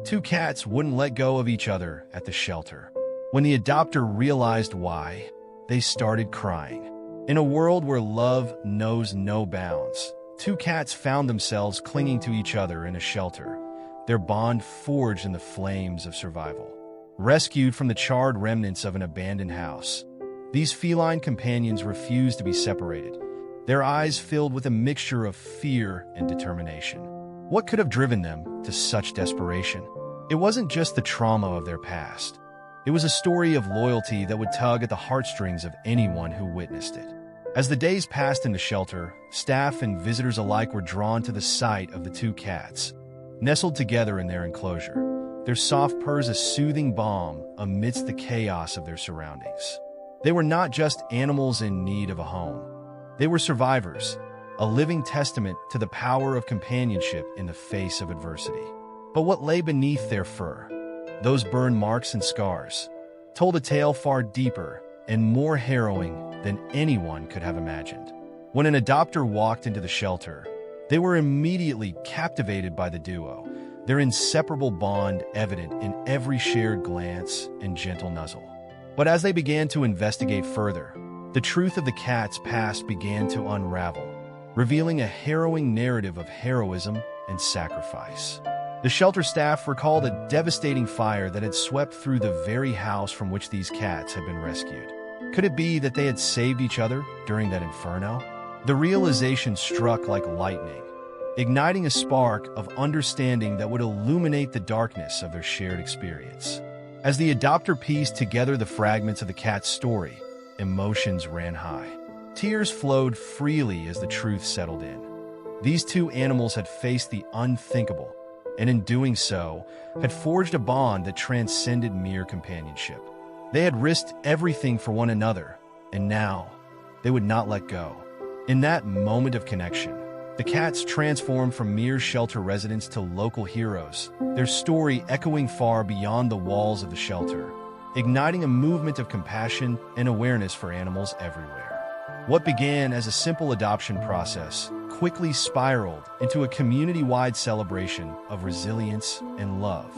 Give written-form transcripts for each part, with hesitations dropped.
Two cats wouldn't let go of each other at the shelter. When the adopter realized why, they started crying. In a world where love knows no bounds, two cats found themselves clinging to each other in a shelter, their bond forged in the flames of survival. Rescued from the charred remnants of an abandoned house, these feline companions refused to be separated, their eyes filled with a mixture of fear and determination. What could have driven them to such desperation? It wasn't just the trauma of their past. It was a story of loyalty that would tug at the heartstrings of anyone who witnessed it. As the days passed in the shelter, staff and visitors alike were drawn to the sight of the two cats, nestled together in their enclosure, their soft purrs a soothing balm amidst the chaos of their surroundings. They were not just animals in need of a home. They were survivors, a living testament to the power of companionship in the face of adversity. But what lay beneath their fur, those burn marks and scars, told a tale far deeper and more harrowing than anyone could have imagined. When an adopter walked into the shelter, they were immediately captivated by the duo, their inseparable bond evident in every shared glance and gentle nuzzle. But as they began to investigate further, the truth of the cat's past began to unravel, revealing a harrowing narrative of heroism and sacrifice. The shelter staff recalled a devastating fire that had swept through the very house from which these cats had been rescued. Could it be that they had saved each other during that inferno? The realization struck like lightning, igniting a spark of understanding that would illuminate the darkness of their shared experience. As the adopter pieced together the fragments of the cat's story, emotions ran high. Tears flowed freely as the truth settled in. These two animals had faced the unthinkable, and in doing so, had forged a bond that transcended mere companionship. They had risked everything for one another, and now they would not let go. In that moment of connection, the cats transformed from mere shelter residents to local heroes, their story echoing far beyond the walls of the shelter, igniting a movement of compassion and awareness for animals everywhere. What began as a simple adoption process quickly spiraled into a community-wide celebration of resilience and love.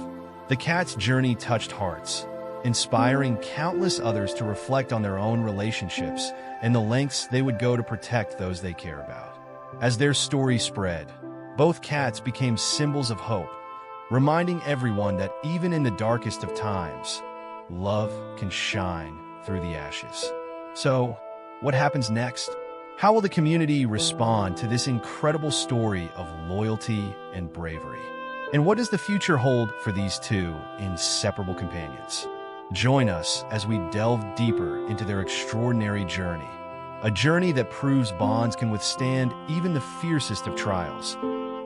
The cat's journey touched hearts, inspiring countless others to reflect on their own relationships and the lengths they would go to protect those they care about. As their story spread, both cats became symbols of hope, reminding everyone that even in the darkest of times, love can shine through the ashes. So, what happens next? How will the community respond to this incredible story of loyalty and bravery? And what does the future hold for these two inseparable companions? Join us as we delve deeper into their extraordinary journey, a journey that proves bonds can withstand even the fiercest of trials,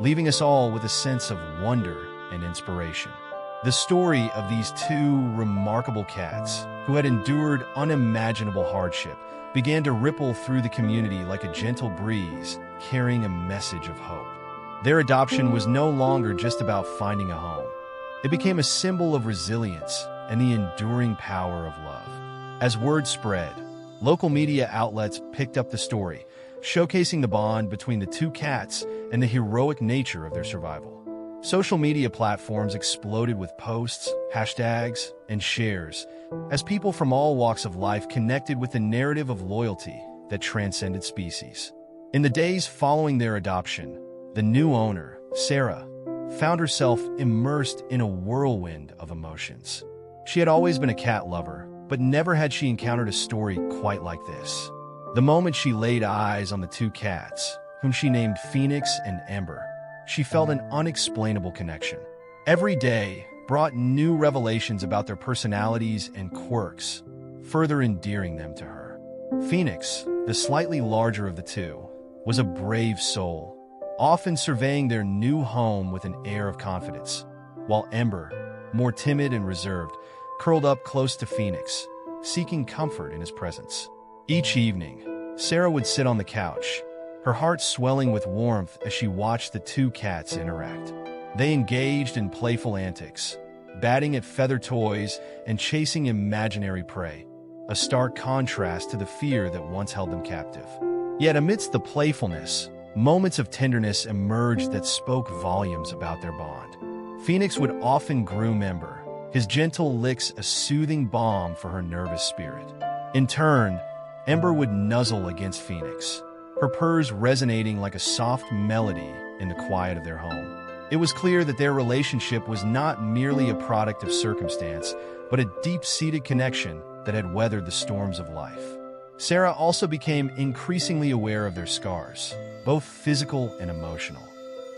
leaving us all with a sense of wonder and inspiration. The story of these two remarkable cats, who had endured unimaginable hardship, began to ripple through the community like a gentle breeze, carrying a message of hope. Their adoption was no longer just about finding a home. It became a symbol of resilience and the enduring power of love. As word spread, local media outlets picked up the story, showcasing the bond between the two cats and the heroic nature of their survival. Social media platforms exploded with posts, hashtags, and shares, as people from all walks of life connected with the narrative of loyalty that transcended species. In the days following their adoption, the new owner, Sarah, found herself immersed in a whirlwind of emotions. She had always been a cat lover, but never had she encountered a story quite like this. The moment she laid eyes on the two cats, whom she named Phoenix and Ember, she felt an unexplainable connection. Every day brought new revelations about their personalities and quirks, further endearing them to her. Phoenix, the slightly larger of the two, was a brave soul, often surveying their new home with an air of confidence, while Ember, more timid and reserved, curled up close to Phoenix, seeking comfort in his presence. Each evening, Sarah would sit on the couch, her heart swelling with warmth as she watched the two cats interact. They engaged in playful antics, batting at feather toys and chasing imaginary prey, a stark contrast to the fear that once held them captive. Yet amidst the playfulness, moments of tenderness emerged that spoke volumes about their bond. Phoenix would often groom Ember, his gentle licks a soothing balm for her nervous spirit. In turn, Ember would nuzzle against Phoenix, her purrs resonating like a soft melody in the quiet of their home. It was clear that their relationship was not merely a product of circumstance, but a deep-seated connection that had weathered the storms of life. Sarah also became increasingly aware of their scars, both physical and emotional.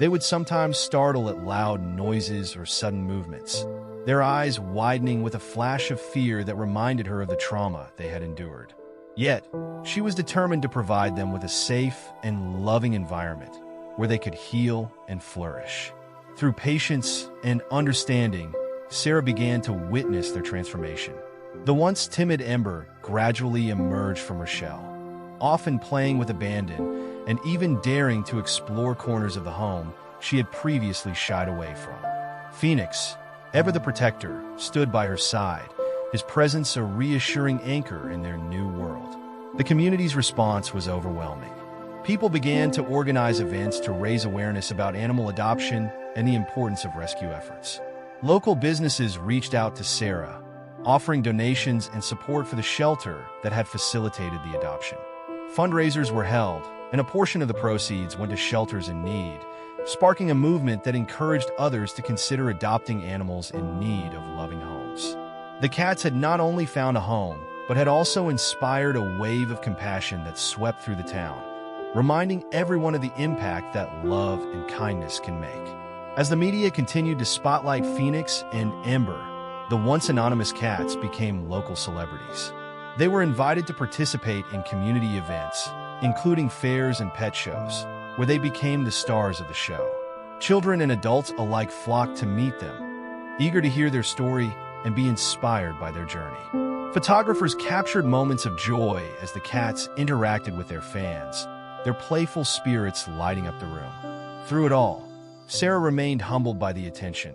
They would sometimes startle at loud noises or sudden movements, their eyes widening with a flash of fear that reminded her of the trauma they had endured. Yet, she was determined to provide them with a safe and loving environment where they could heal and flourish. Through patience and understanding, Sarah began to witness their transformation. The once timid Ember gradually emerged from her shell, often playing with abandon and even daring to explore corners of the home she had previously shied away from. Phoenix, ever the protector, stood by her side, his presence a reassuring anchor in their new world. The community's response was overwhelming. People began to organize events to raise awareness about animal adoption and the importance of rescue efforts. Local businesses reached out to Sarah, offering donations and support for the shelter that had facilitated the adoption. Fundraisers were held, and a portion of the proceeds went to shelters in need, sparking a movement that encouraged others to consider adopting animals in need of loving homes. The cats had not only found a home, but had also inspired a wave of compassion that swept through the town, reminding everyone of the impact that love and kindness can make. As the media continued to spotlight Phoenix and Ember, the once anonymous cats became local celebrities. They were invited to participate in community events, including fairs and pet shows, where they became the stars of the show. Children and adults alike flocked to meet them, eager to hear their story and be inspired by their journey. Photographers captured moments of joy as the cats interacted with their fans, their playful spirits lighting up the room. Through it all, Sarah remained humbled by the attention,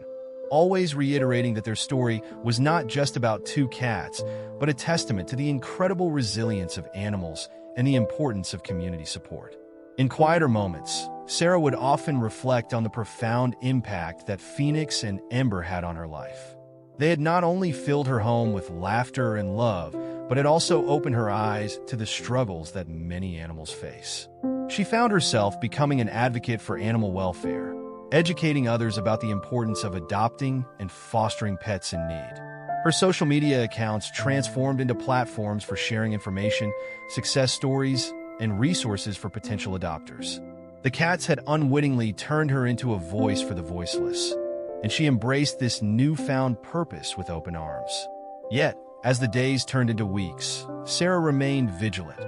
always reiterating that their story was not just about two cats, but a testament to the incredible resilience of animals and the importance of community support. In quieter moments, Sarah would often reflect on the profound impact that Phoenix and Ember had on her life. They had not only filled her home with laughter and love, but had also opened her eyes to the struggles that many animals face. She found herself becoming an advocate for animal welfare, educating others about the importance of adopting and fostering pets in need. Her social media accounts transformed into platforms for sharing information, success stories, and resources for potential adopters. The cats had unwittingly turned her into a voice for the voiceless, and she embraced this newfound purpose with open arms. Yet, as the days turned into weeks, Sarah remained vigilant,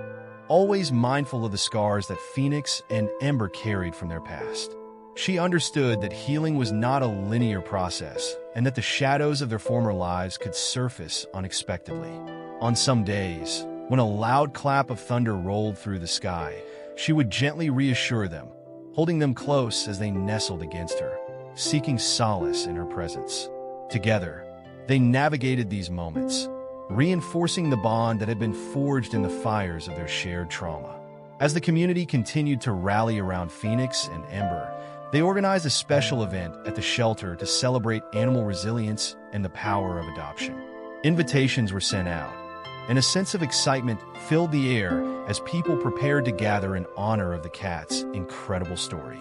always mindful of the scars that Phoenix and Ember carried from their past. She understood that healing was not a linear process, and that the shadows of their former lives could surface unexpectedly. On some days, when a loud clap of thunder rolled through the sky, she would gently reassure them, holding them close as they nestled against her, seeking solace in her presence. Together, they navigated these moments, reinforcing the bond that had been forged in the fires of their shared trauma. As the community continued to rally around Phoenix and Ember, they organized a special event at the shelter to celebrate animal resilience and the power of adoption. Invitations were sent out, and a sense of excitement filled the air as people prepared to gather in honor of the cats' incredible story.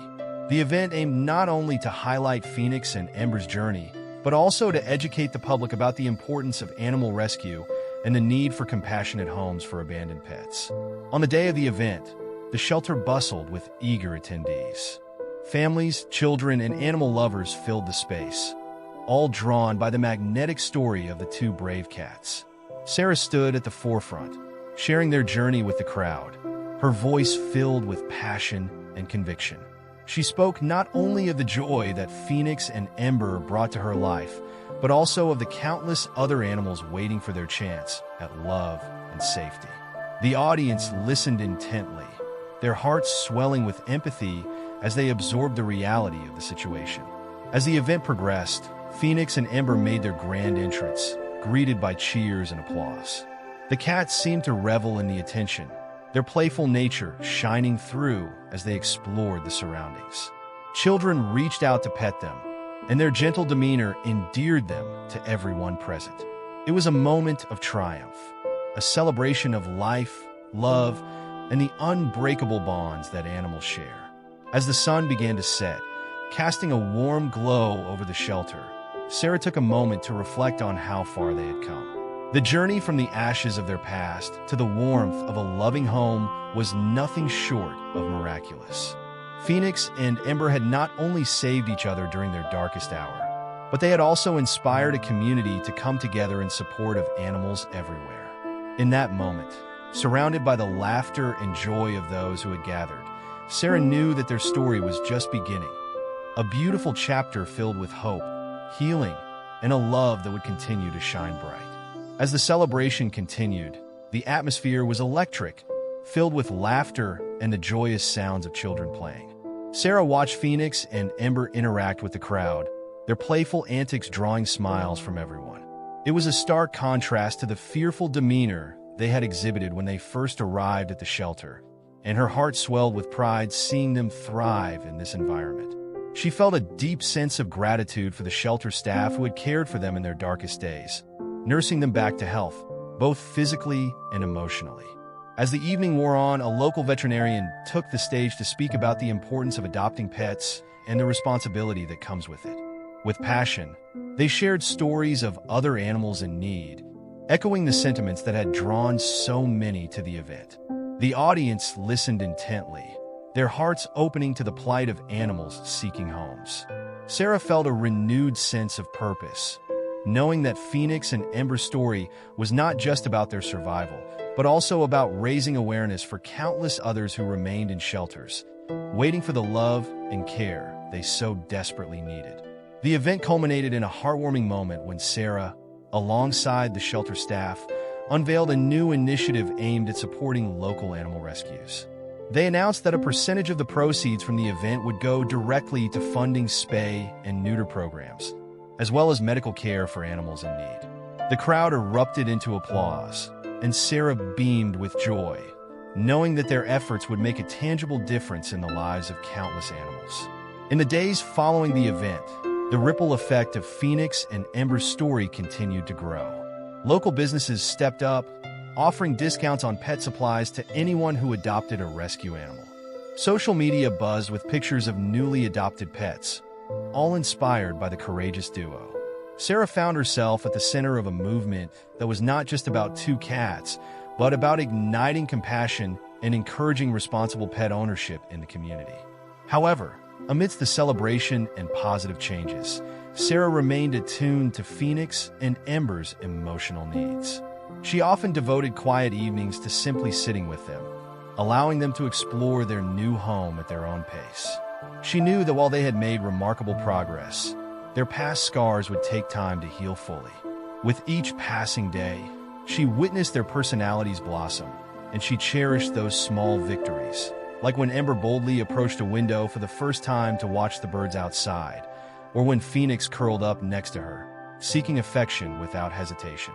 The event aimed not only to highlight Phoenix and Ember's journey, but also to educate the public about the importance of animal rescue and the need for compassionate homes for abandoned pets. On the day of the event, the shelter bustled with eager attendees. Families, children, and animal lovers filled the space, all drawn by the magnetic story of the two brave cats. Sarah stood at the forefront, sharing their journey with the crowd, her voice filled with passion and conviction. She spoke not only of the joy that Phoenix and Ember brought to her life, but also of the countless other animals waiting for their chance at love and safety. The audience listened intently, their hearts swelling with empathy as they absorbed the reality of the situation. As the event progressed, Phoenix and Ember made their grand entrance, greeted by cheers and applause. The cats seemed to revel in the attention, their playful nature shining through as they explored the surroundings. Children reached out to pet them, and their gentle demeanor endeared them to everyone present. It was a moment of triumph, a celebration of life, love, and the unbreakable bonds that animals share. As the sun began to set, casting a warm glow over the shelter, Sarah took a moment to reflect on how far they had come. The journey from the ashes of their past to the warmth of a loving home was nothing short of miraculous. Phoenix and Ember had not only saved each other during their darkest hour, but they had also inspired a community to come together in support of animals everywhere. In that moment, surrounded by the laughter and joy of those who had gathered, Sarah knew that their story was just beginning. A beautiful chapter filled with hope, healing, and a love that would continue to shine bright. As the celebration continued, the atmosphere was electric, filled with laughter and the joyous sounds of children playing. Sarah watched Phoenix and Ember interact with the crowd, their playful antics drawing smiles from everyone. It was a stark contrast to the fearful demeanor they had exhibited when they first arrived at the shelter, and her heart swelled with pride seeing them thrive in this environment. She felt a deep sense of gratitude for the shelter staff who had cared for them in their darkest days, nursing them back to health, both physically and emotionally. As the evening wore on, a local veterinarian took the stage to speak about the importance of adopting pets and the responsibility that comes with it. With passion, they shared stories of other animals in need, echoing the sentiments that had drawn so many to the event. The audience listened intently, their hearts opening to the plight of animals seeking homes. Sarah felt a renewed sense of purpose, knowing that Phoenix and Ember's story was not just about their survival, but also about raising awareness for countless others who remained in shelters, waiting for the love and care they so desperately needed. The event culminated in a heartwarming moment when Sarah, alongside the shelter staff, unveiled a new initiative aimed at supporting local animal rescues. They announced that a percentage of the proceeds from the event would go directly to funding spay and neuter programs, as well as medical care for animals in need. The crowd erupted into applause, and Sarah beamed with joy, knowing that their efforts would make a tangible difference in the lives of countless animals. In the days following the event, the ripple effect of Phoenix and Ember's story continued to grow. Local businesses stepped up, offering discounts on pet supplies to anyone who adopted a rescue animal. Social media buzzed with pictures of newly adopted pets, all inspired by the courageous duo. Sarah found herself at the center of a movement that was not just about two cats, but about igniting compassion and encouraging responsible pet ownership in the community. However, amidst the celebration and positive changes, Sarah remained attuned to Phoenix and Ember's emotional needs. She often devoted quiet evenings to simply sitting with them, allowing them to explore their new home at their own pace. She knew that while they had made remarkable progress, their past scars would take time to heal fully. With each passing day, she witnessed their personalities blossom, and she cherished those small victories, like when Ember boldly approached a window for the first time to watch the birds outside, or when Phoenix curled up next to her, seeking affection without hesitation.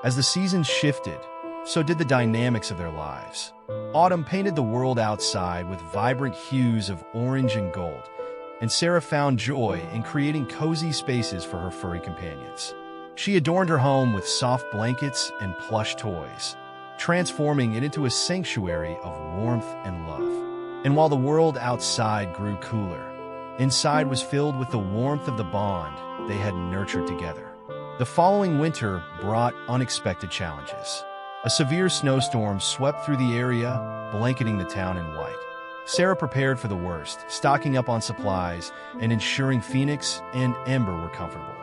As the seasons shifted, so did the dynamics of their lives. Autumn painted the world outside with vibrant hues of orange and gold, and Sarah found joy in creating cozy spaces for her furry companions. She adorned her home with soft blankets and plush toys, transforming it into a sanctuary of warmth and love. And while the world outside grew cooler, inside was filled with the warmth of the bond they had nurtured together. The following winter brought unexpected challenges. A severe snowstorm swept through the area, blanketing the town in white. Sarah prepared for the worst, stocking up on supplies and ensuring Phoenix and Ember were comfortable.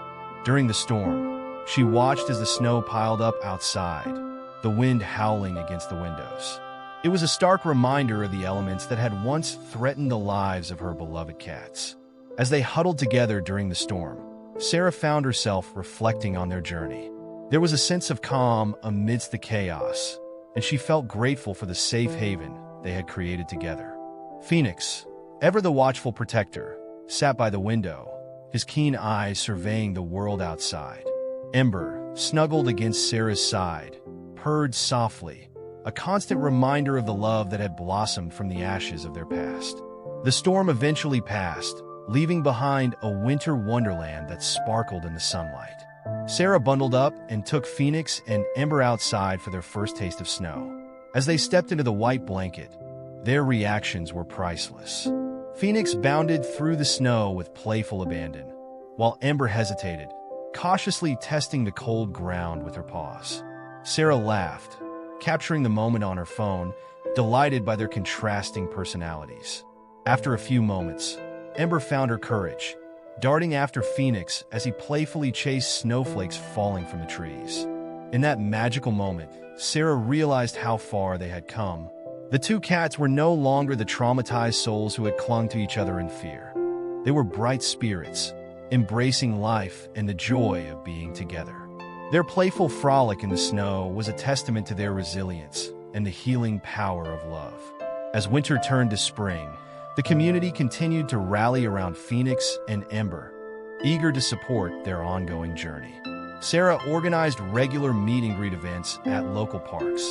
During the storm, she watched as the snow piled up outside, the wind howling against the windows. It was a stark reminder of the elements that had once threatened the lives of her beloved cats. As they huddled together during the storm, Sarah found herself reflecting on their journey. There was a sense of calm amidst the chaos, and she felt grateful for the safe haven they had created together. Phoenix, ever the watchful protector, sat by the window, his keen eyes surveying the world outside. Ember, snuggled against Sarah's side, purred softly, a constant reminder of the love that had blossomed from the ashes of their past. The storm eventually passed, leaving behind a winter wonderland that sparkled in the sunlight. Sarah bundled up and took Phoenix and Ember outside for their first taste of snow. As they stepped into the white blanket, their reactions were priceless. Phoenix bounded through the snow with playful abandon, while Ember hesitated, cautiously testing the cold ground with her paws. Sarah laughed, capturing the moment on her phone, delighted by their contrasting personalities. After a few moments, Ember found her courage, darting after Phoenix as he playfully chased snowflakes falling from the trees. In that magical moment, Sarah realized how far they had come. The two cats were no longer the traumatized souls who had clung to each other in fear. They were bright spirits, embracing life and the joy of being together. Their playful frolic in the snow was a testament to their resilience and the healing power of love. As winter turned to spring, the community continued to rally around Phoenix and Ember, eager to support their ongoing journey. Sarah organized regular meet-and-greet events at local parks,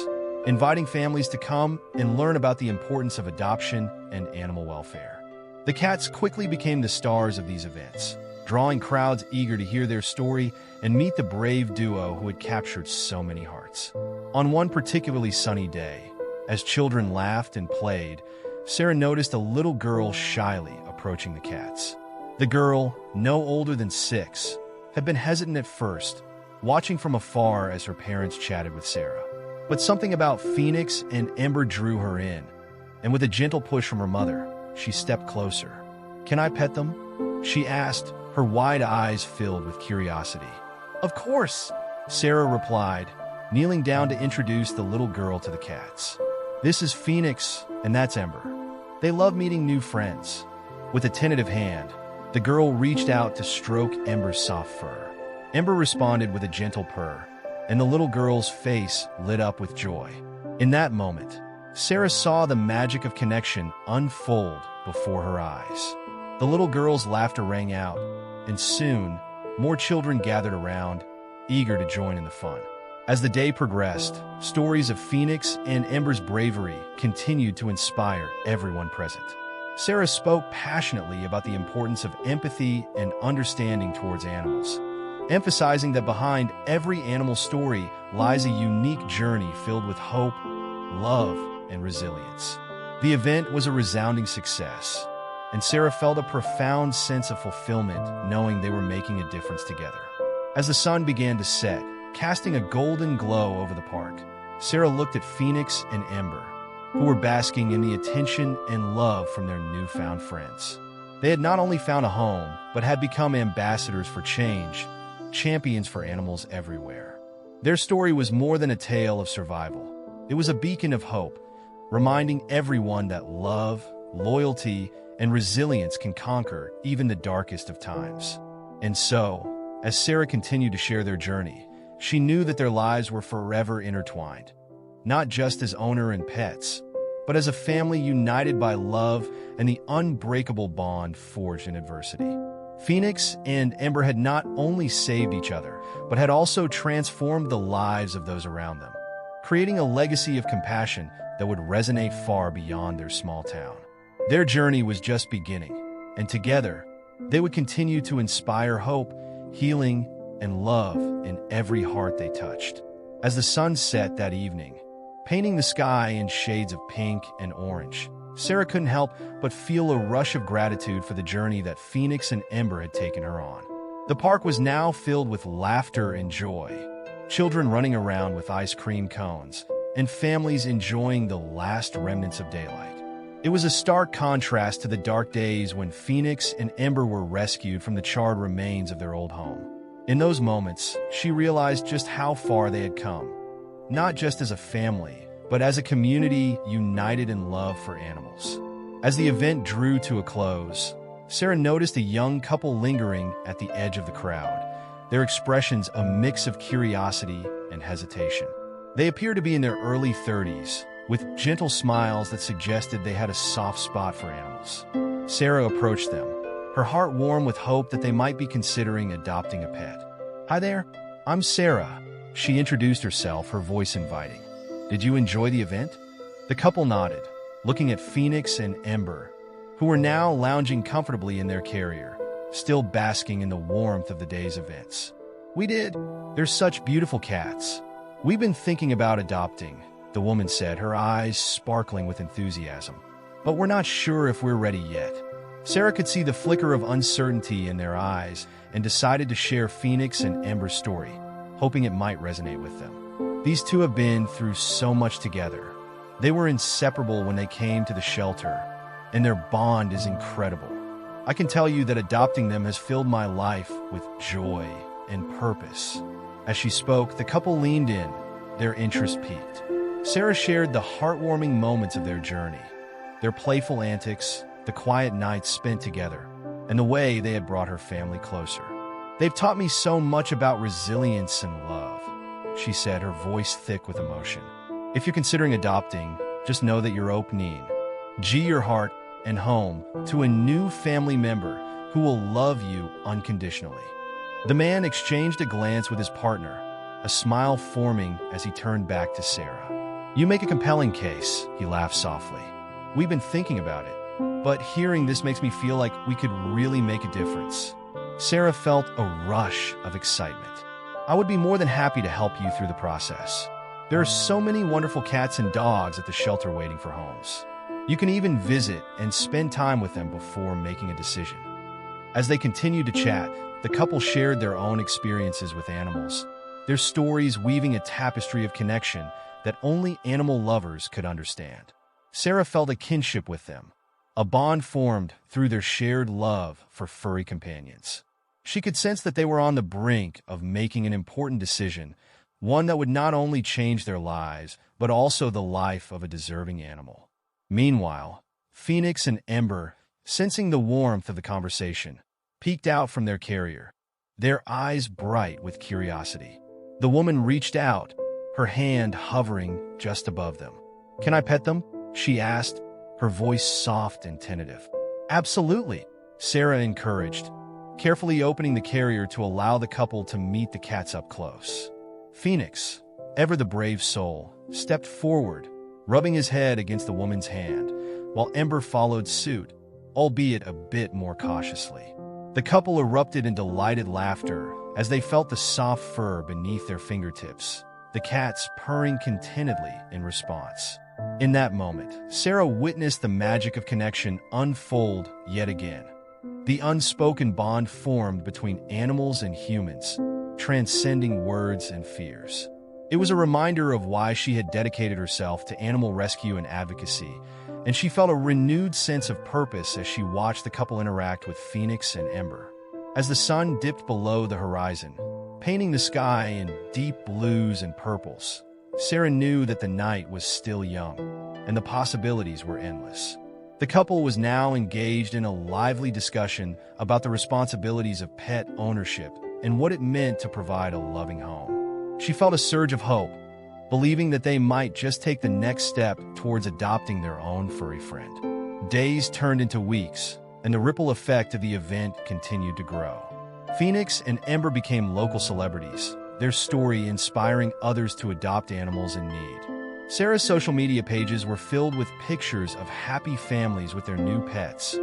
inviting families to come and learn about the importance of adoption and animal welfare. The cats quickly became the stars of these events, drawing crowds eager to hear their story and meet the brave duo who had captured so many hearts. On one particularly sunny day, as children laughed and played, Sarah noticed a little girl shyly approaching the cats. The girl, no older than 6, had been hesitant at first, watching from afar as her parents chatted with Sarah. But something about Phoenix and Ember drew her in, and with a gentle push from her mother, she stepped closer. "Can I pet them?" she asked, her wide eyes filled with curiosity. "Of course," Sarah replied, kneeling down to introduce the little girl to the cats. "This is Phoenix, and that's Ember. They love meeting new friends." With a tentative hand, the girl reached out to stroke Ember's soft fur. Ember responded with a gentle purr, and the little girl's face lit up with joy. In that moment, Sarah saw the magic of connection unfold before her eyes. The little girl's laughter rang out, and soon, more children gathered around, eager to join in the fun. As the day progressed, stories of Phoenix and Ember's bravery continued to inspire everyone present. Sarah spoke passionately about the importance of empathy and understanding towards animals, emphasizing that behind every animal story lies a unique journey filled with hope, love, and resilience. The event was a resounding success, and Sarah felt a profound sense of fulfillment knowing they were making a difference together. As the sun began to set, casting a golden glow over the park, Sarah looked at Phoenix and Ember, who were basking in the attention and love from their newfound friends. They had not only found a home, but had become ambassadors for change, champions for animals everywhere. Their story was more than a tale of survival. It was a beacon of hope, reminding everyone that love, loyalty, and resilience can conquer even the darkest of times. And so, as Sarah continued to share their journey, she knew that their lives were forever intertwined, not just as owner and pets, but as a family united by love and the unbreakable bond forged in adversity. Phoenix and Ember had not only saved each other, but had also transformed the lives of those around them, creating a legacy of compassion that would resonate far beyond their small town. Their journey was just beginning, and together, they would continue to inspire hope, healing, and love in every heart they touched. As the sun set that evening, painting the sky in shades of pink and orange, Sarah couldn't help but feel a rush of gratitude for the journey that Phoenix and Ember had taken her on. The park was now filled with laughter and joy, children running around with ice cream cones, and families enjoying the last remnants of daylight. It was a stark contrast to the dark days when Phoenix and Ember were rescued from the charred remains of their old home. In those moments, she realized just how far they had come, not just as a family, but as a community united in love for animals. As the event drew to a close, Sarah noticed a young couple lingering at the edge of the crowd, their expressions a mix of curiosity and hesitation. They appeared to be in their early 30s, with gentle smiles that suggested they had a soft spot for animals. Sarah approached them, her heart warm with hope that they might be considering adopting a pet. "Hi there, I'm Sarah," she introduced herself, her voice inviting. "Did you enjoy the event?" The couple nodded, looking at Phoenix and Ember, who were now lounging comfortably in their carrier, still basking in the warmth of the day's events. "We did. They're such beautiful cats. We've been thinking about adopting," the woman said, her eyes sparkling with enthusiasm. "But we're not sure if we're ready yet." Sarah could see the flicker of uncertainty in their eyes and decided to share Phoenix and Ember's story, hoping it might resonate with them. These two have been through so much together. They were inseparable when they came to the shelter, and their bond is incredible. "I can tell you that adopting them has filled my life with joy and purpose." As she spoke, the couple leaned in, their interest piqued. Sarah shared the heartwarming moments of their journey, their playful antics, the quiet nights spent together, and the way they had brought her family closer. "They've taught me so much about resilience and love," she said, her voice thick with emotion. "If you're considering adopting, just know that you're opening your heart and home to a new family member who will love you unconditionally." The man exchanged a glance with his partner, a smile forming as he turned back to Sarah. "You make a compelling case," he laughed softly. "We've been thinking about it, but hearing this makes me feel like we could really make a difference." Sarah felt a rush of excitement. "I would be more than happy to help you through the process. There are so many wonderful cats and dogs at the shelter waiting for homes. You can even visit and spend time with them before making a decision." As they continued to chat, the couple shared their own experiences with animals, their stories weaving a tapestry of connection that only animal lovers could understand. Sarah felt a kinship with them, a bond formed through their shared love for furry companions. She could sense that they were on the brink of making an important decision, one that would not only change their lives, but also the life of a deserving animal. Meanwhile, Phoenix and Ember, sensing the warmth of the conversation, peeked out from their carrier, their eyes bright with curiosity. The woman reached out, her hand hovering just above them. "Can I pet them?" she asked, her voice soft and tentative. "Absolutely," Sarah encouraged, carefully opening the carrier to allow the couple to meet the cats up close. Phoenix, ever the brave soul, stepped forward, rubbing his head against the woman's hand, while Ember followed suit, albeit a bit more cautiously. The couple erupted in delighted laughter as they felt the soft fur beneath their fingertips, the cats purring contentedly in response. In that moment, Sarah witnessed the magic of connection unfold yet again. The unspoken bond formed between animals and humans, transcending words and fears. It was a reminder of why she had dedicated herself to animal rescue and advocacy, and she felt a renewed sense of purpose as she watched the couple interact with Phoenix and Ember. As the sun dipped below the horizon, painting the sky in deep blues and purples, Sarah knew that the night was still young, and the possibilities were endless. The couple was now engaged in a lively discussion about the responsibilities of pet ownership and what it meant to provide a loving home. She felt a surge of hope, believing that they might just take the next step towards adopting their own furry friend. Days turned into weeks, and the ripple effect of the event continued to grow. Phoenix and Ember became local celebrities, their story inspiring others to adopt animals in need. Sarah's social media pages were filled with pictures of happy families with their new pets,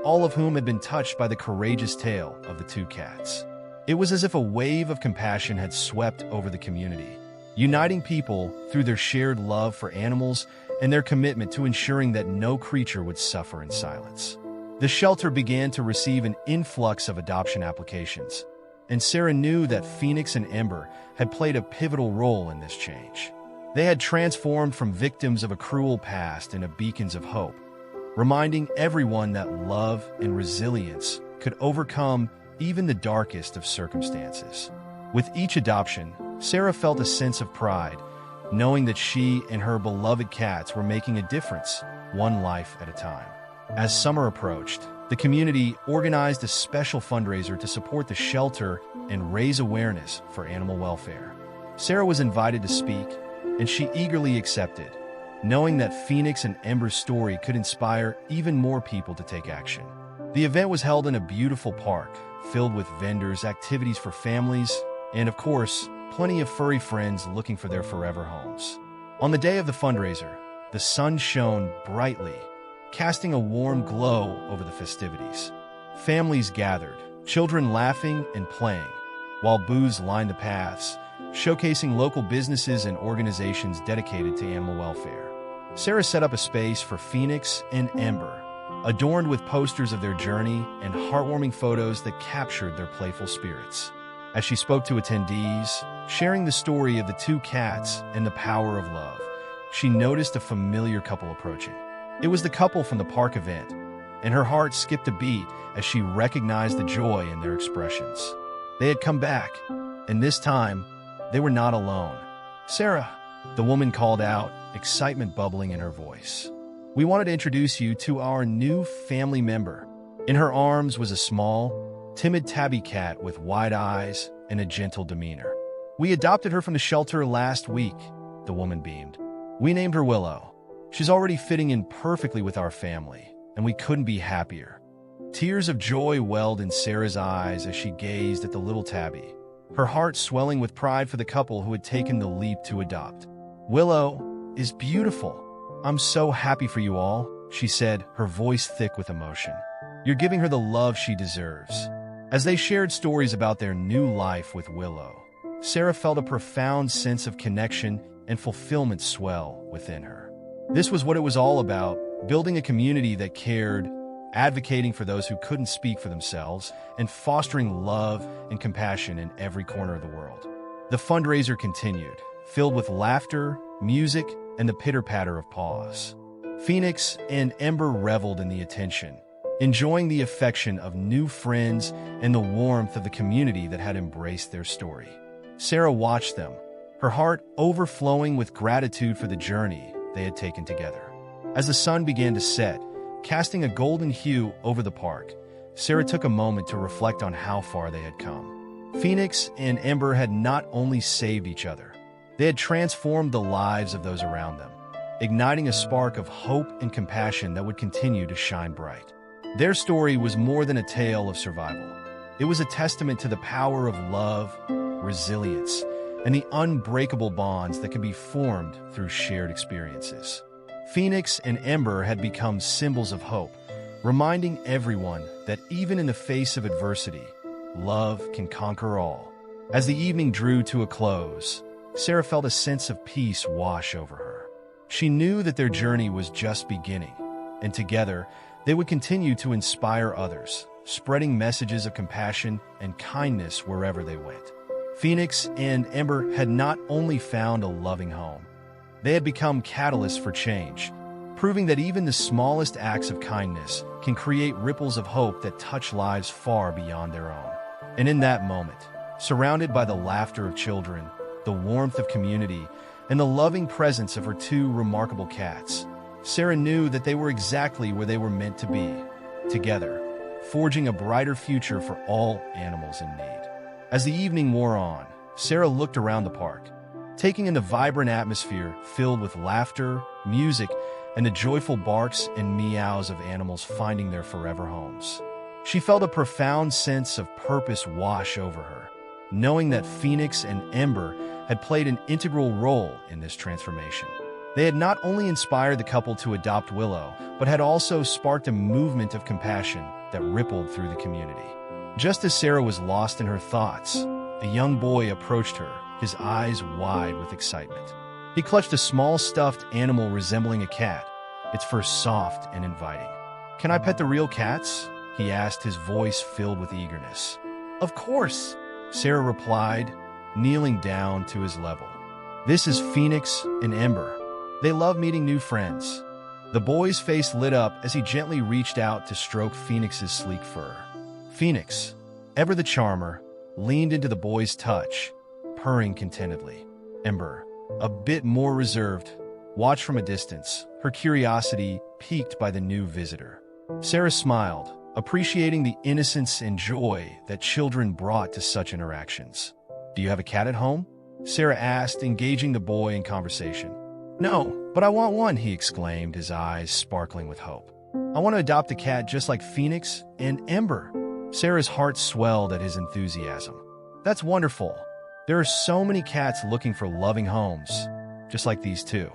all of whom had been touched by the courageous tale of the two cats. It was as if a wave of compassion had swept over the community, uniting people through their shared love for animals and their commitment to ensuring that no creature would suffer in silence. The shelter began to receive an influx of adoption applications, and Sarah knew that Phoenix and Ember had played a pivotal role in this change. They had transformed from victims of a cruel past into beacons of hope, reminding everyone that love and resilience could overcome even the darkest of circumstances. With each adoption, Sarah felt a sense of pride, knowing that she and her beloved cats were making a difference, one life at a time. As summer approached, the community organized a special fundraiser to support the shelter and raise awareness for animal welfare. Sarah was invited to speak, and she eagerly accepted, knowing that Phoenix and Ember's story could inspire even more people to take action. The event was held in a beautiful park, filled with vendors, activities for families, and of course, plenty of furry friends looking for their forever homes. On the day of the fundraiser, the sun shone brightly, casting a warm glow over the festivities. Families gathered, children laughing and playing, while booths lined the paths, showcasing local businesses and organizations dedicated to animal welfare. Sarah set up a space for Phoenix and Ember, adorned with posters of their journey and heartwarming photos that captured their playful spirits. As she spoke to attendees, sharing the story of the two cats and the power of love, she noticed a familiar couple approaching. It was the couple from the park event, and her heart skipped a beat as she recognized the joy in their expressions. They had come back, and this time, they were not alone. "Sarah," the woman called out, excitement bubbling in her voice. "We wanted to introduce you to our new family member." In her arms was a small, timid tabby cat with wide eyes and a gentle demeanor. "We adopted her from the shelter last week," the woman beamed. "We named her Willow. She's already fitting in perfectly with our family, and we couldn't be happier." Tears of joy welled in Sarah's eyes as she gazed at the little tabby, her heart swelling with pride for the couple who had taken the leap to adopt. "Willow is beautiful. I'm so happy for you all," she said, her voice thick with emotion. "You're giving her the love she deserves." As they shared stories about their new life with Willow, Sarah felt a profound sense of connection and fulfillment swell within her. This was what it was all about, building a community that cared, advocating for those who couldn't speak for themselves, and fostering love and compassion in every corner of the world. The fundraiser continued, filled with laughter, music, and the pitter-patter of paws. Phoenix and Ember reveled in the attention, enjoying the affection of new friends and the warmth of the community that had embraced their story. Sarah watched them, her heart overflowing with gratitude for the journey they had taken together. As the sun began to set, casting a golden hue over the park, Sarah took a moment to reflect on how far they had come. Phoenix and Ember had not only saved each other, they had transformed the lives of those around them, igniting a spark of hope and compassion that would continue to shine bright. Their story was more than a tale of survival. It was a testament to the power of love, resilience, and the unbreakable bonds that can be formed through shared experiences. Phoenix and Ember had become symbols of hope, reminding everyone that even in the face of adversity, love can conquer all. As the evening drew to a close, Sarah felt a sense of peace wash over her. She knew that their journey was just beginning, and together, they would continue to inspire others, spreading messages of compassion and kindness wherever they went. Phoenix and Ember had not only found a loving home, they had become catalysts for change, proving that even the smallest acts of kindness can create ripples of hope that touch lives far beyond their own. And in that moment, surrounded by the laughter of children, the warmth of community, and the loving presence of her two remarkable cats, Sarah knew that they were exactly where they were meant to be, together, forging a brighter future for all animals in need. As the evening wore on, Sarah looked around the park, taking in the vibrant atmosphere filled with laughter, music, and the joyful barks and meows of animals finding their forever homes. She felt a profound sense of purpose wash over her, knowing that Phoenix and Ember had played an integral role in this transformation. They had not only inspired the couple to adopt Willow, but had also sparked a movement of compassion that rippled through the community. Just as Sarah was lost in her thoughts, a young boy approached her, his eyes wide with excitement. He clutched a small stuffed animal resembling a cat, its fur soft and inviting. "Can I pet the real cats?" he asked, his voice filled with eagerness. "Of course," Sarah replied, kneeling down to his level. "This is Phoenix and Ember. They love meeting new friends." The boy's face lit up as he gently reached out to stroke Phoenix's sleek fur. Phoenix, ever the charmer, leaned into the boy's touch, purring contentedly. Ember, a bit more reserved, watched from a distance, her curiosity piqued by the new visitor. Sarah smiled, appreciating the innocence and joy that children brought to such interactions. "Do you have a cat at home?" Sarah asked, engaging the boy in conversation. "No, but I want one," he exclaimed, his eyes sparkling with hope. "I want to adopt a cat just like Phoenix and Ember." Sarah's heart swelled at his enthusiasm. "That's wonderful. There are so many cats looking for loving homes, just like these two.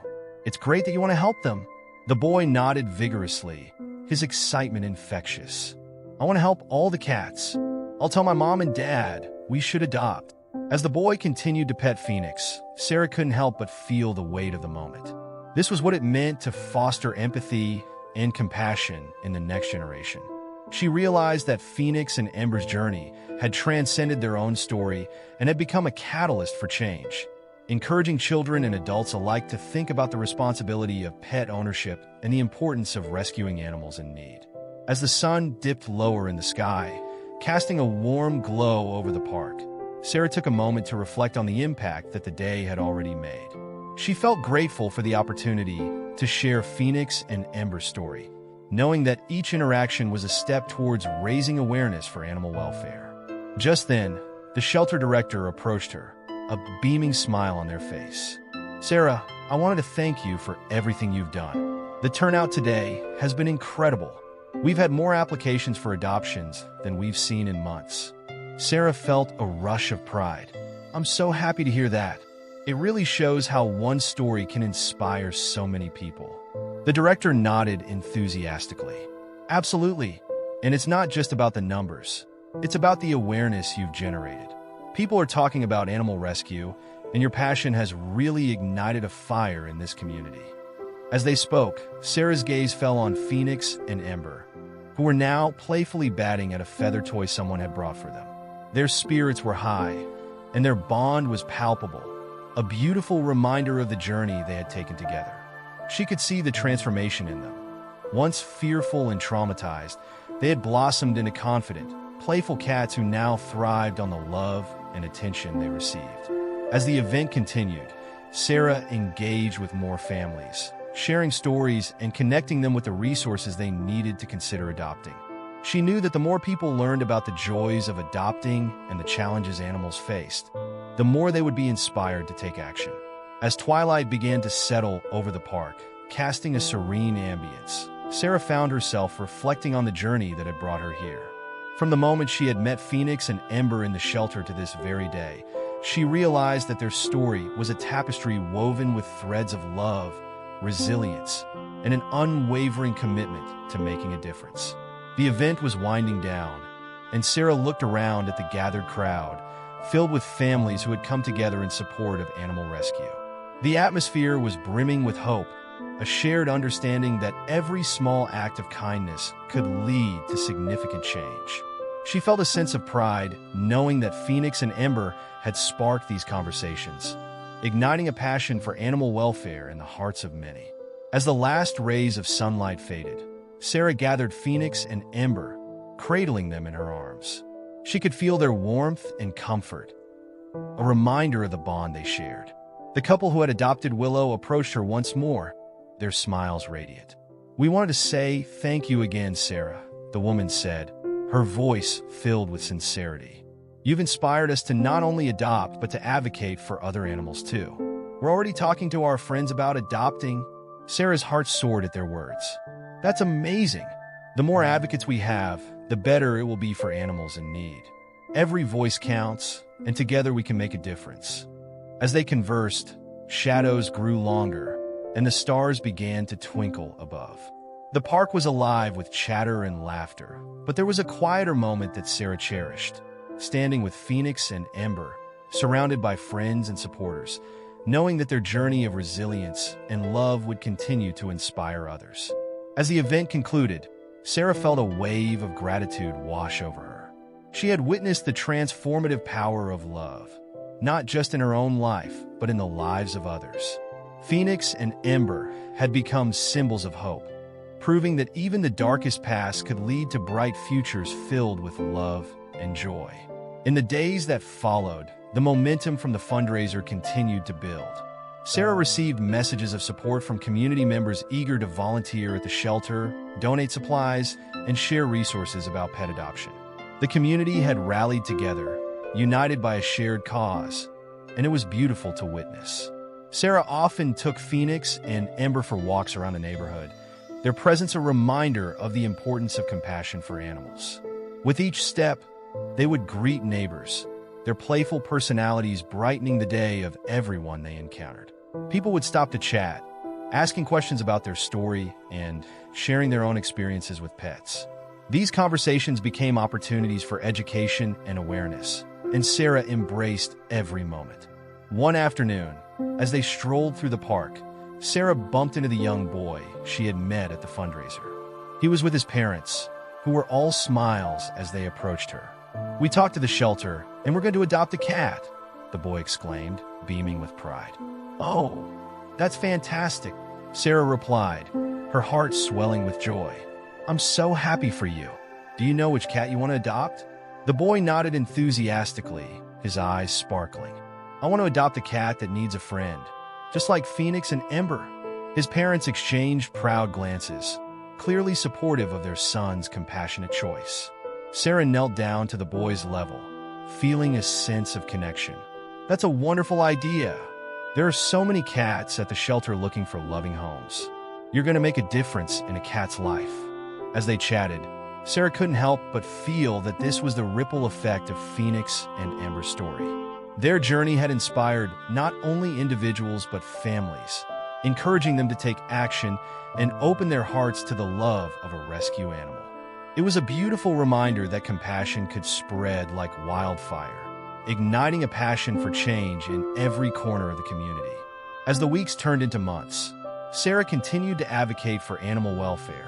It's great that you want to help them." The boy nodded vigorously, his excitement infectious. "I want to help all the cats. I'll tell my mom and dad we should adopt." As the boy continued to pet Phoenix, Sarah couldn't help but feel the weight of the moment. This was what it meant to foster empathy and compassion in the next generation. She realized that Phoenix and Ember's journey had transcended their own story and had become a catalyst for change, encouraging children and adults alike to think about the responsibility of pet ownership and the importance of rescuing animals in need. As the sun dipped lower in the sky, casting a warm glow over the park, Sarah took a moment to reflect on the impact that the day had already made. She felt grateful for the opportunity to share Phoenix and Ember's story, knowing that each interaction was a step towards raising awareness for animal welfare. Just then, the shelter director approached her, a beaming smile on their face. "Sarah, I wanted to thank you for everything you've done. The turnout today has been incredible. We've had more applications for adoptions than we've seen in months." Sarah felt a rush of pride. "I'm so happy to hear that. It really shows how one story can inspire so many people." The director nodded enthusiastically. "Absolutely. And it's not just about the numbers. It's about the awareness you've generated. People are talking about animal rescue, and your passion has really ignited a fire in this community." As they spoke, Sarah's gaze fell on Phoenix and Ember, who were now playfully batting at a feather toy someone had brought for them. Their spirits were high, and their bond was palpable, a beautiful reminder of the journey they had taken together. She could see the transformation in them. Once fearful and traumatized, they had blossomed into confident, playful cats who now thrived on the love and attention they received. As the event continued, Sarah engaged with more families, sharing stories and connecting them with the resources they needed to consider adopting. She knew that the more people learned about the joys of adopting and the challenges animals faced, the more they would be inspired to take action. As twilight began to settle over the park, casting a serene ambience, Sarah found herself reflecting on the journey that had brought her here. From the moment she had met Phoenix and Ember in the shelter to this very day, she realized that their story was a tapestry woven with threads of love, resilience, and an unwavering commitment to making a difference. The event was winding down, and Sarah looked around at the gathered crowd, filled with families who had come together in support of animal rescue. The atmosphere was brimming with hope, a shared understanding that every small act of kindness could lead to significant change. She felt a sense of pride knowing that Phoenix and Ember had sparked these conversations, igniting a passion for animal welfare in the hearts of many. As the last rays of sunlight faded, Sarah gathered Phoenix and Ember, cradling them in her arms. She could feel their warmth and comfort, a reminder of the bond they shared. The couple who had adopted Willow approached her once more, their smiles radiant. "We wanted to say thank you again, Sarah," the woman said, her voice filled with sincerity. "You've inspired us to not only adopt, but to advocate for other animals too. We're already talking to our friends about adopting." Sarah's heart soared at their words. "That's amazing. The more advocates we have, the better it will be for animals in need. Every voice counts, and together we can make a difference." As they conversed, shadows grew longer, and the stars began to twinkle above. The park was alive with chatter and laughter, but there was a quieter moment that Sarah cherished, standing with Phoenix and Ember, surrounded by friends and supporters, knowing that their journey of resilience and love would continue to inspire others. As the event concluded, Sarah felt a wave of gratitude wash over her. She had witnessed the transformative power of love, not just in her own life, but in the lives of others. Phoenix and Ember had become symbols of hope, proving that even the darkest past could lead to bright futures filled with love and joy. In the days that followed, the momentum from the fundraiser continued to build. Sarah received messages of support from community members eager to volunteer at the shelter, donate supplies, and share resources about pet adoption. The community had rallied together, united by a shared cause, and it was beautiful to witness. Sarah often took Phoenix and Ember for walks around the neighborhood, their presence a reminder of the importance of compassion for animals. With each step, they would greet neighbors, their playful personalities brightening the day of everyone they encountered. People would stop to chat, asking questions about their story, and sharing their own experiences with pets. These conversations became opportunities for education and awareness, and Sarah embraced every moment. One afternoon, as they strolled through the park, Sarah bumped into the young boy she had met at the fundraiser. He was with his parents, who were all smiles as they approached her. "We talked to the shelter, and we're going to adopt a cat," the boy exclaimed, beaming with pride. "Oh, that's fantastic," Sarah replied, her heart swelling with joy. "I'm so happy for you. Do you know which cat you want to adopt?" The boy nodded enthusiastically, his eyes sparkling. "I want to adopt a cat that needs a friend, just like Phoenix and Ember." His parents exchanged proud glances, clearly supportive of their son's compassionate choice. Sarah knelt down to the boy's level, feeling a sense of connection. "That's a wonderful idea. There are so many cats at the shelter looking for loving homes. You're going to make a difference in a cat's life." As they chatted, Sarah couldn't help but feel that this was the ripple effect of Phoenix and Ember's story. Their journey had inspired not only individuals but families, encouraging them to take action and open their hearts to the love of a rescue animal. It was a beautiful reminder that compassion could spread like wildfire, igniting a passion for change in every corner of the community. As the weeks turned into months, Sarah continued to advocate for animal welfare,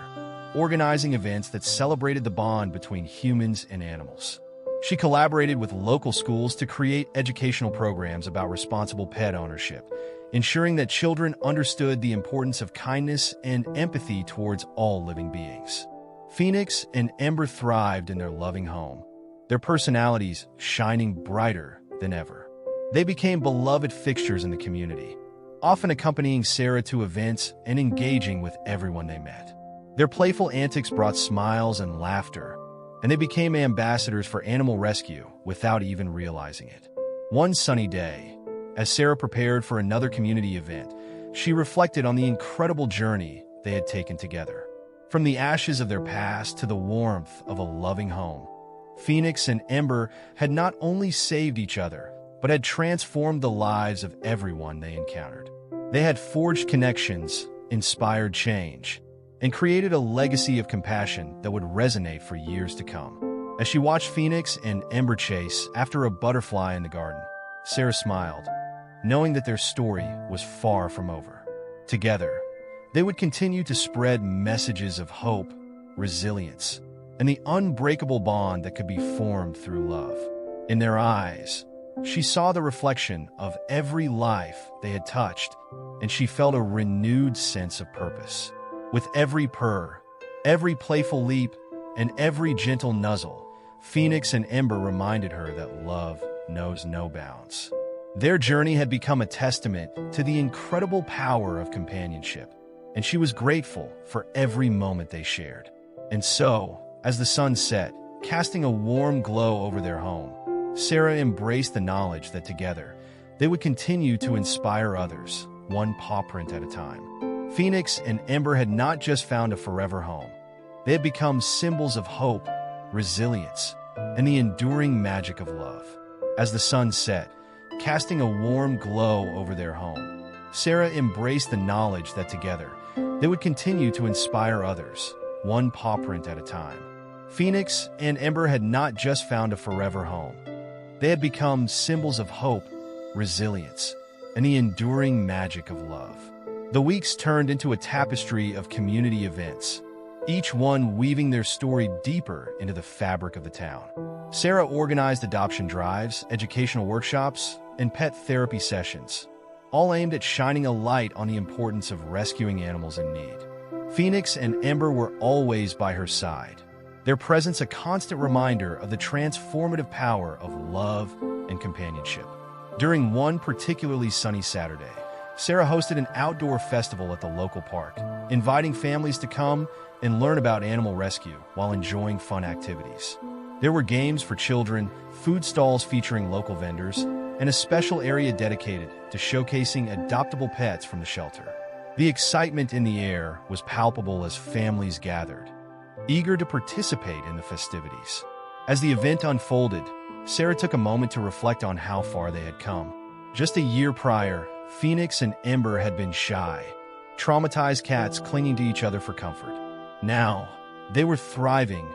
organizing events that celebrated the bond between humans and animals. She collaborated with local schools to create educational programs about responsible pet ownership, ensuring that children understood the importance of kindness and empathy towards all living beings. Phoenix and Ember thrived in their loving home, their personalities shining brighter than ever. They became beloved fixtures in the community, often accompanying Sarah to events and engaging with everyone they met. Their playful antics brought smiles and laughter, and they became ambassadors for animal rescue without even realizing it. One sunny day, as Sarah prepared for another community event, she reflected on the incredible journey they had taken together. From the ashes of their past to the warmth of a loving home, Phoenix and Ember had not only saved each other, but had transformed the lives of everyone they encountered. They had forged connections, inspired change, and created a legacy of compassion that would resonate for years to come. As she watched Phoenix and Ember chase after a butterfly in the garden, Sarah smiled, knowing that their story was far from over. Together, they would continue to spread messages of hope, resilience, and the unbreakable bond that could be formed through love. In their eyes, she saw the reflection of every life they had touched, and she felt a renewed sense of purpose. With every purr, every playful leap, and every gentle nuzzle, Phoenix and Ember reminded her that love knows no bounds. Their journey had become a testament to the incredible power of companionship, and she was grateful for every moment they shared. And so, as the sun set, casting a warm glow over their home, Sarah embraced the knowledge that together, they would continue to inspire others, one paw print at a time. Phoenix and Ember had not just found a forever home. They had become symbols of hope, resilience, and the enduring magic of love. As the sun set, casting a warm glow over their home, Sarah embraced the knowledge that together, they would continue to inspire others, one paw print at a time. Phoenix and Ember had not just found a forever home. They had become symbols of hope, resilience, and the enduring magic of love. The weeks turned into a tapestry of community events, each one weaving their story deeper into the fabric of the town. Sarah organized adoption drives, educational workshops, and pet therapy sessions, all aimed at shining a light on the importance of rescuing animals in need. Phoenix and Ember were always by her side, their presence a constant reminder of the transformative power of love and companionship. During one particularly sunny Saturday, Sarah hosted an outdoor festival at the local park, inviting families to come and learn about animal rescue while enjoying fun activities. There were games for children, food stalls featuring local vendors, and a special area dedicated to showcasing adoptable pets from the shelter. The excitement in the air was palpable as families gathered, eager to participate in the festivities. As the event unfolded, Sarah took a moment to reflect on how far they had come. Just a year prior, Phoenix and Ember had been shy, traumatized cats clinging to each other for comfort. Now, they were thriving,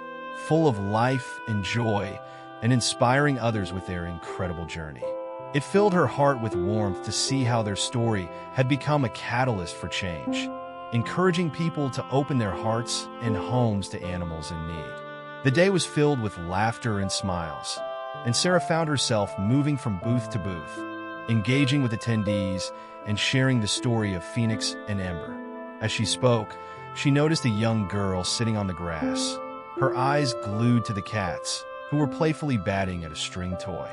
full of life and joy, and inspiring others with their incredible journey. It filled her heart with warmth to see how their story had become a catalyst for change, encouraging people to open their hearts and homes to animals in need. The day was filled with laughter and smiles, and Sarah found herself moving from booth to booth, engaging with attendees and sharing the story of Phoenix and Ember. As she spoke, she noticed a young girl sitting on the grass, her eyes glued to the cats, who were playfully batting at a string toy.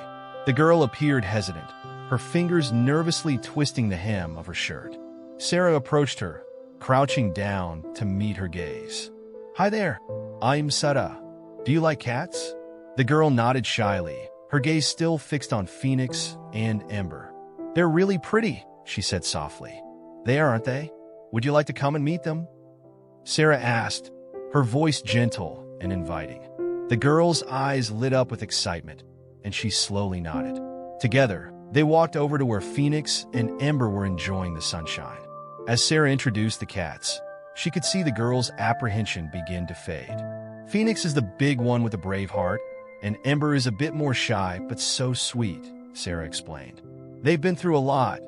The girl appeared hesitant, her fingers nervously twisting the hem of her shirt. Sarah approached her, crouching down to meet her gaze. "Hi there, I'm Sarah. Do you like cats?" The girl nodded shyly, her gaze still fixed on Phoenix and Ember. "They're really pretty," she said softly. "They are, aren't they? Would you like to come and meet them?" Sarah asked, her voice gentle and inviting. The girl's eyes lit up with excitement, and she slowly nodded. Together, they walked over to where Phoenix and Ember were enjoying the sunshine. As Sarah introduced the cats, she could see the girl's apprehension begin to fade. Phoenix is the big one with a brave heart, and Ember is a bit more shy but so sweet, Sarah explained. They've been through a lot,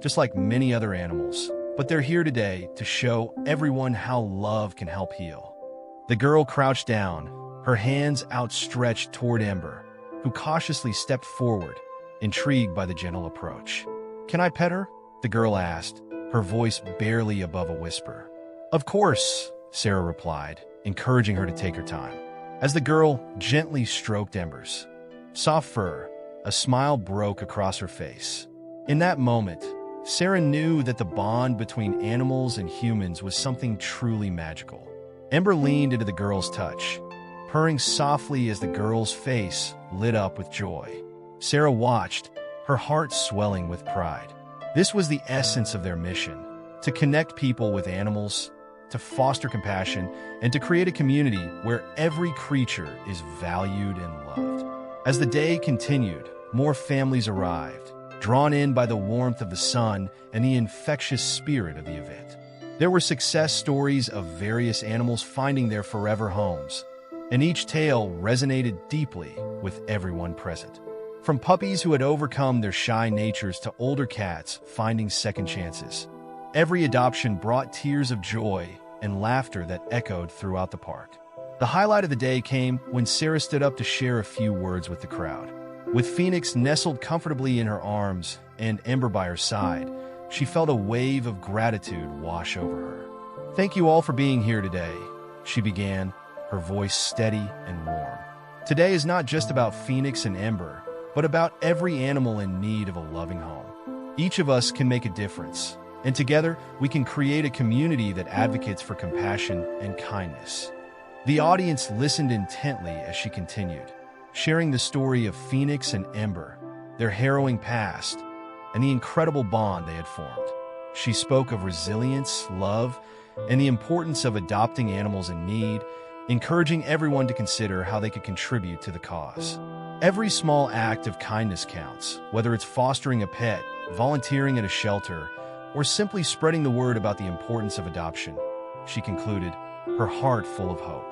just like many other animals, but they're here today to show everyone how love can help heal. The girl crouched down, her hands outstretched toward Ember, who cautiously stepped forward, intrigued by the gentle approach. "Can I pet her?" the girl asked, her voice barely above a whisper. "Of course," Sarah replied, encouraging her to take her time. As the girl gently stroked Ember's soft fur, a smile broke across her face. In that moment, Sarah knew that the bond between animals and humans was something truly magical. Ember leaned into the girl's touch, purring softly as the girl's face lit up with joy. Sarah watched, her heart swelling with pride. This was the essence of their mission: to connect people with animals, to foster compassion, and to create a community where every creature is valued and loved. As the day continued, more families arrived, drawn in by the warmth of the sun and the infectious spirit of the event. There were success stories of various animals finding their forever homes, and each tale resonated deeply with everyone present. From puppies who had overcome their shy natures to older cats finding second chances, every adoption brought tears of joy and laughter that echoed throughout the park. The highlight of the day came when Sarah stood up to share a few words with the crowd. With Phoenix nestled comfortably in her arms and Ember by her side, she felt a wave of gratitude wash over her. "Thank you all for being here today," she began, her voice steady and warm. "Today is not just about Phoenix and Ember, but about every animal in need of a loving home. Each of us can make a difference, and together we can create a community that advocates for compassion and kindness." The audience listened intently as she continued, sharing the story of Phoenix and Ember, their harrowing past, and the incredible bond they had formed. She spoke of resilience, love, and the importance of adopting animals in need, encouraging everyone to consider how they could contribute to the cause. Every small act of kindness counts, whether it's fostering a pet, volunteering at a shelter, or simply spreading the word about the importance of adoption, she concluded, her heart full of hope.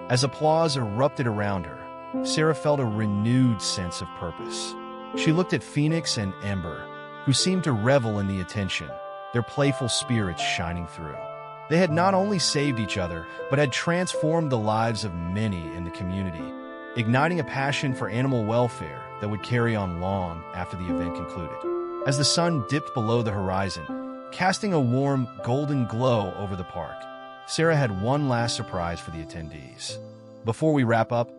As applause erupted around her, Sarah felt a renewed sense of purpose. She looked at Phoenix and Ember, who seemed to revel in the attention, their playful spirits shining through. They had not only saved each other, but had transformed the lives of many in the community, igniting a passion for animal welfare that would carry on long after the event concluded. As the sun dipped below the horizon, casting a warm, golden glow over the park, Sarah had one last surprise for the attendees. Before we wrap up,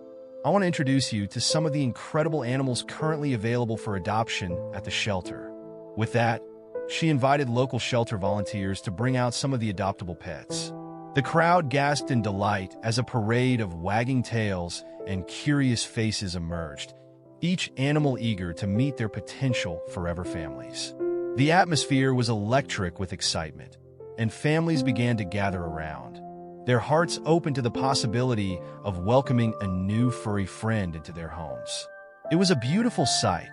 I want to introduce you to some of the incredible animals currently available for adoption at the shelter. With that, she invited local shelter volunteers to bring out some of the adoptable pets. The crowd gasped in delight as a parade of wagging tails and curious faces emerged, each animal eager to meet their potential forever families. The atmosphere was electric with excitement, and families began to gather around, their hearts open to the possibility of welcoming a new furry friend into their homes. It was a beautiful sight,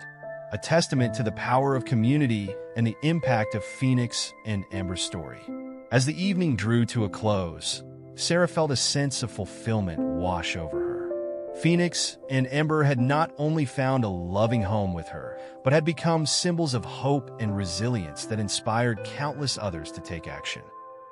a testament to the power of community and the impact of Phoenix and Ember's story. As the evening drew to a close, Sarah felt a sense of fulfillment wash over her. Phoenix and Ember had not only found a loving home with her, but had become symbols of hope and resilience that inspired countless others to take action.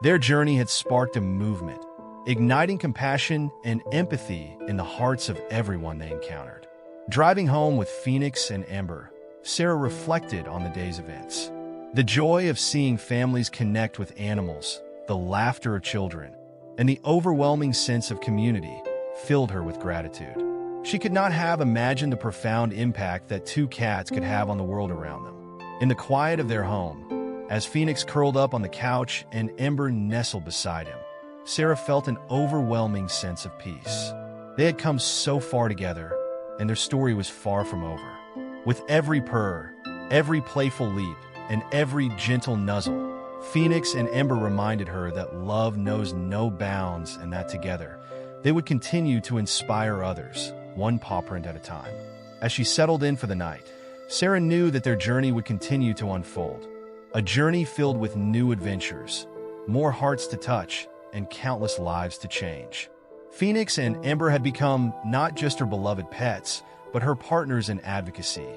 Their journey had sparked a movement, igniting compassion and empathy in the hearts of everyone they encountered. Driving home with Phoenix and Ember, Sarah reflected on the day's events. The joy of seeing families connect with animals, the laughter of children, and the overwhelming sense of community filled her with gratitude. She could not have imagined the profound impact that two cats could have on the world around them. In the quiet of their home, as Phoenix curled up on the couch and Ember nestled beside him, Sarah felt an overwhelming sense of peace. They had come so far together, and their story was far from over. With every purr, every playful leap, and every gentle nuzzle, Phoenix and Ember reminded her that love knows no bounds and that together, they would continue to inspire others, one paw print at a time. As she settled in for the night, Sarah knew that their journey would continue to unfold. A journey filled with new adventures, more hearts to touch, and countless lives to change. Phoenix and Ember had become not just her beloved pets, but her partners in advocacy,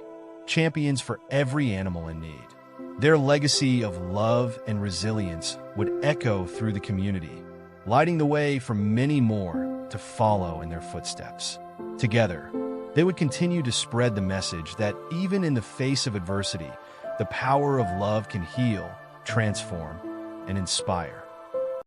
champions for every animal in need. Their legacy of love and resilience would echo through the community, lighting the way for many more to follow in their footsteps. Together, they would continue to spread the message that even in the face of adversity, the power of love can heal, transform, and inspire.